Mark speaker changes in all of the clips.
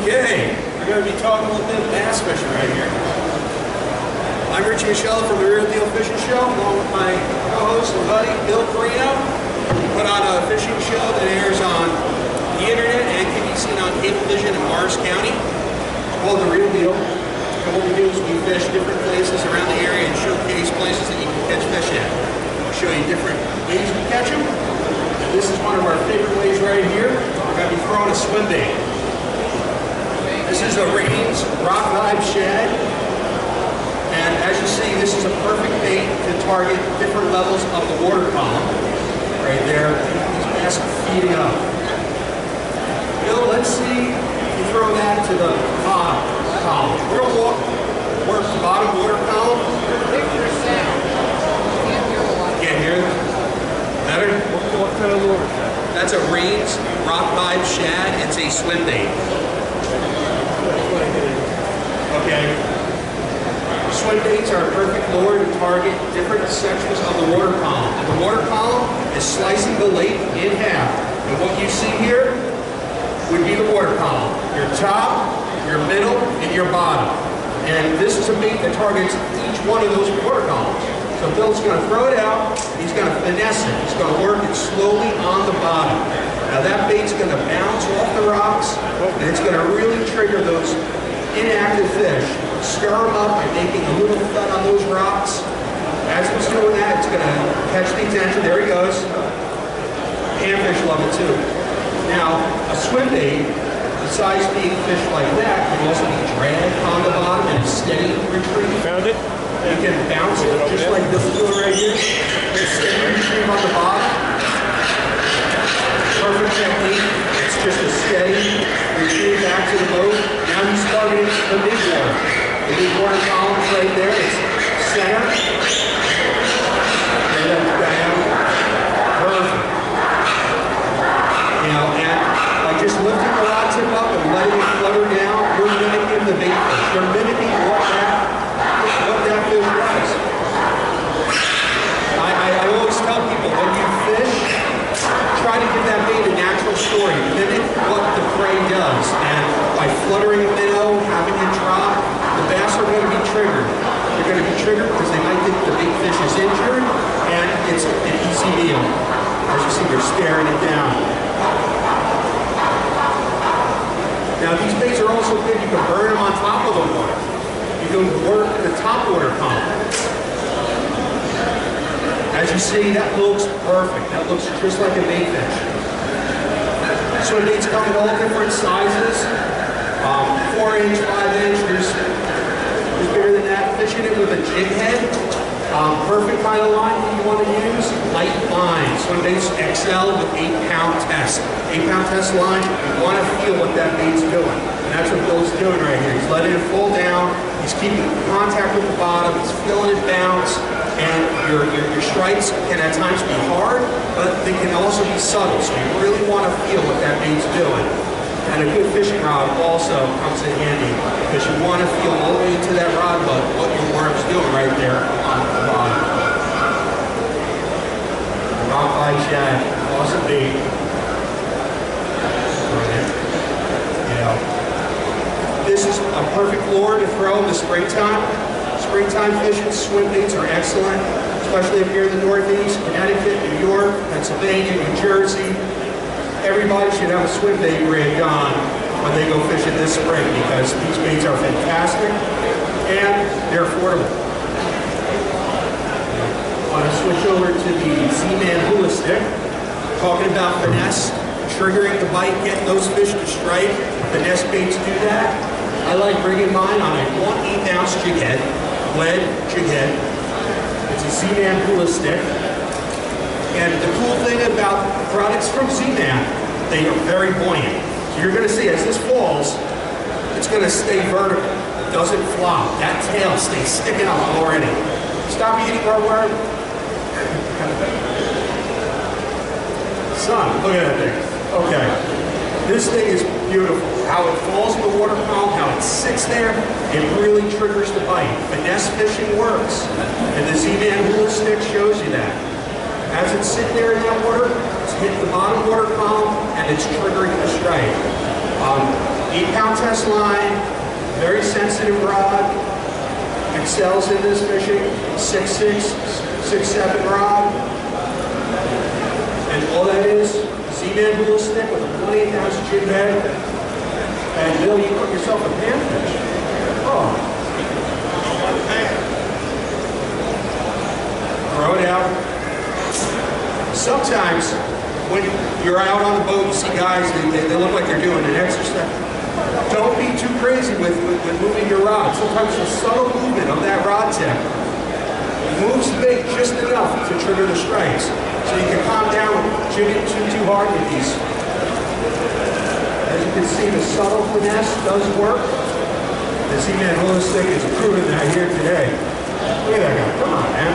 Speaker 1: Okay, we're going to be talking a little bit of bass fishing right here. I'm Richie Moschella from the Real Deal Fishing Show, along with my co-host and buddy, Bill Peraino. We put on a fishing show that airs on the internet and can be seen on Cablevision in Morris County. It's called The Real Deal. And what we do is we fish different places around the area and showcase places that you can catch fish at. We'll show you different ways we catch them. And this is one of our favorite ways right here. We're going to be throwing a swim bait. This is a Rain's Rock Vibe Shad, and as you see, this is a perfect bait to target different levels of the water column. Right there, these bass are feeding up. Bill, let's see if you throw that to the bottom column. We're going to work the bottom water column. Can't hear it? Better?
Speaker 2: What kind of lure is that?
Speaker 1: That's a Rain's Rock Vibe Shad. It's a swim bait. Okay. Swim baits are a perfect lure to target different sections of the water column. And the water column is slicing the lake in half. And what you see here would be the water column. Your top, your middle, and your bottom. And this is a bait that targets each one of those water columns. So Bill's going to throw it out, he's going to finesse it. He's going to work it slowly on the bottom. Now that bait's going to bounce off the rocks, and it's going to really trigger those inactive fish. Stir them up by making a little thud on those rocks. As it's doing that, it's going to catch the attention. There he goes. Panfish love it too. Now, a swim bait, besides being fished like that, can also be dragged on the bottom in a steady retreat.
Speaker 2: Found it?
Speaker 1: You can bounce it just like this is doing right here. Steady retreat on the bottom. Perfect technique. It's just a steady retreat back to the boat. Now he's targeting the big water. The big water column is right there. It's center. And then down. Perfect. You know, and by just lifting the rod tip up and letting it flutter down, you're mimicking the bait fish. You're mimicking what that fish does. I always tell people, when you fish, try to give that bait a natural story. Mimic what the prey does. And by fluttering a minnow, having it drop, the bass are going to be triggered. They're going to be triggered because they might think the big fish is injured, and it's an easy meal. As you see, they're staring it down. Now these baits are also good. You can burn them on top of the water. You can work the top water column. As you see, that looks perfect. That looks just like a bait fish. Swim baits come in all different sizes. 4-inch, 5-inch, there's bigger than that. Fishing it with a jig head. Perfect kind of line that you want to use. Light line. Swim baits XL with 8-pound test. 8-pound test line, you want to feel what that bait's doing. And that's what Bill's doing right here. He's letting it fall down. He's keeping contact with the bottom. He's feeling it bounce. And your strikes can at times be hard, but they can also be subtle. So you really want to feel what that bait's doing. And a good fishing rod also comes in handy because you want to feel all the way into that rod butt what your worm's doing right there on the bottom. Rock Vibe Shad, awesome bait. This is a perfect lure to throw in the springtime. Springtime fishing, swim baits are excellent, especially if you're in the Northeast, Connecticut, New York, Pennsylvania, New Jersey. Everybody should have a swim bait rig on when they go fishing this spring because these baits are fantastic and they're affordable. I want to switch over to the Z-Man Hula Stick. Talking about finesse, triggering the bite, getting those fish to strike. Finesse baits do that. I like bringing mine on a 1/8 ounce jig head, lead jig head. It's a Z-Man Hula Stick. And the cool thing about products from Z-Man, they are very buoyant. So you're going to see as this falls, it's going to stay vertical. It doesn't flop. That tail stays sticking up already. Stop eating our worm. Son, look at that thing. Okay. This thing is beautiful. How it falls in the water column, how it sits there, it really triggers the bite. Finesse fishing works. And the Z-Man Hula Stick shows you that. As it's sitting there in that water, it's hitting the bottom water column and it's triggering the strike. 8-pound test line, very sensitive rod, excels in this fishing, 6'6", 6'7" rod. And all that is, Z-Man hula stick with a 1/8-ounce jig head. And Bill, you cook yourself a panfish. Oh. Throw it out. Sometimes, when you're out on the boat, you see guys, they look like they're doing an exercise. Don't be too crazy with moving your rod. Sometimes the subtle movement of that rod tip moves the bait just enough to trigger the strikes. So you can calm down with jigging too hard with these. As you can see, the subtle finesse does work. The Z-Man hula stick is proving that here today. Look at that guy. Come on, man.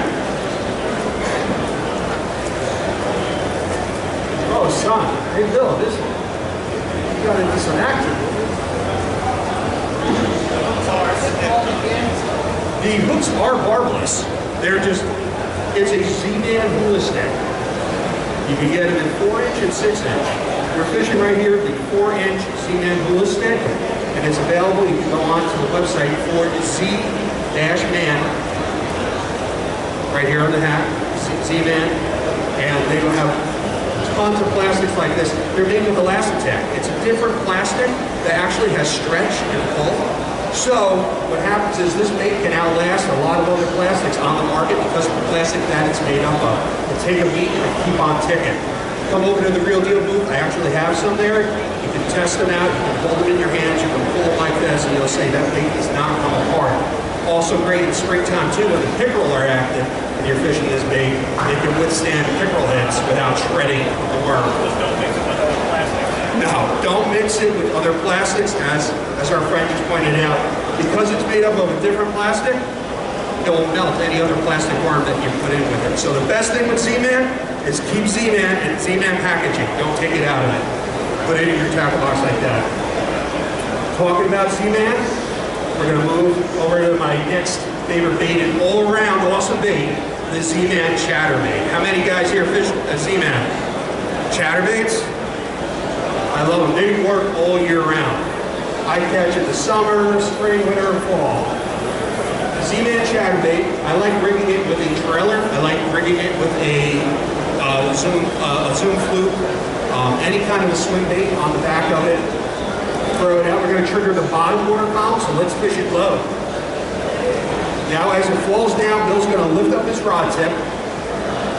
Speaker 1: Oh, son. Hey, Bill, you got into some action. The hooks are barbless. They're just, it's a Z-Man hula stick. You can get it in 4-inch and 6-inch. We're fishing right here the 4-inch Z-Man hula stick, and it's available. You can go on to the website for Z-Man, right here on the hat, Z-Man, and they will have tons of plastics like this. They're made with Elastic. It's a different plastic that actually has stretch and pull. So what happens is this bait can outlast a lot of other plastics on the market because of the plastic that it's made up of. It'll take a beat and keep on ticking. Come over to the Real Deal booth. I actually have some there. You can test them out. You can hold them in your hands. You can pull it like this, and you'll say that bait does not come apart. Also great in springtime too, when the pickerel are active and you're fishing this bait, they can withstand pickerel hits without shredding the worm. No, don't mix it with other plastics, as our friend just pointed out. Because it's made up of a different plastic, it will melt any other plastic worm that you put in with it. So the best thing with Z-Man is keep Z-Man and Z-Man packaging. Don't take it out of it. Put it in your tackle box like that. Talking about Z-Man, we're going to move over to my next favorite bait and all-around awesome bait, the Z-Man chatterbait. How many guys here fish Z-Man? Chatterbaits? I love them. They work all year round. I catch it the summer, spring, winter, and fall. Z-Man chatterbait, I like rigging it with a trailer. I like rigging it with a zoom fluke, any kind of a swim bait on the back of it. Throw it out. We're going to trigger the bottom water column, so let's fish it low. Now as it falls down, Bill's going to lift up his rod tip.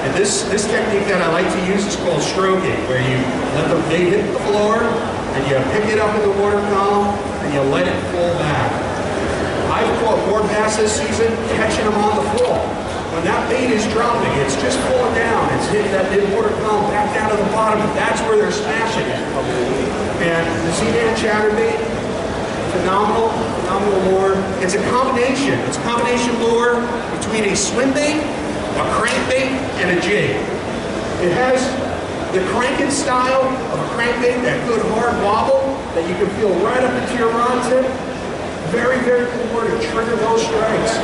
Speaker 1: And this technique that I like to use is called stroking, where you let the bait hit the floor, and you pick it up in the water column, and you let it fall back. I've caught more bass this season catching them on the fall. When that bait is dropping, it's just falling down. It's hitting that mid-water column back down to the bottom. That's where they're smashing it. And the Z-Man chatterbait, phenomenal lure. It's a combination. It's a combination lure between a swim bait, a crankbait, and a jig. It has the cranking style of a crankbait, that good hard wobble that you can feel right up into your rod tip. Very, very cool lure to trigger those strikes.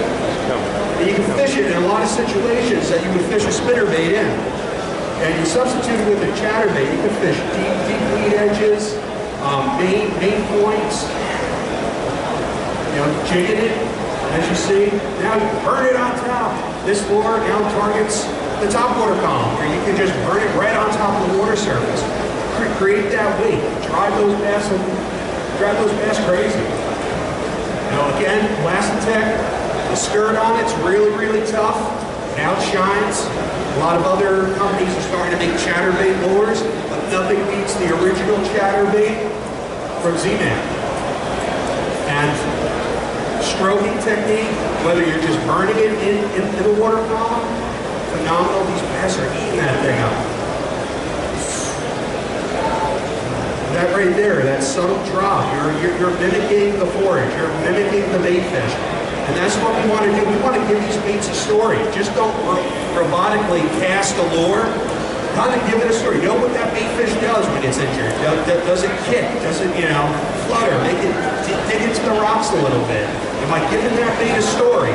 Speaker 1: And you can fish it in a lot of situations that you would fish a spinnerbait in. And you substitute it with a chatterbait. You can fish deep lead edges, main points, jigging it. As you see, now you burn it on top. This lure now targets the top water column, where you can just burn it right on top of the water surface. Create that weight. Drive those bass crazy. Now again, Elastic, the skirt on it's really, really tough. It outshines. A lot of other companies are starting to make chatterbait lures, but nothing beats the original chatterbait from Z-Man. And stroking technique, whether you're just burning it in the water column, phenomenal. These bass are eating that thing up. That right there, that subtle drop, you're mimicking the forage, you're mimicking the bait fish. And that's what we want to do. We want to give these baits a story. Just don't robotically cast a lure. Kind of give it a story. You know what that bait fish does when it's injured? Does it kick? Does it, flutter? Make it dig into the rocks a little bit. Am I giving that bait a story?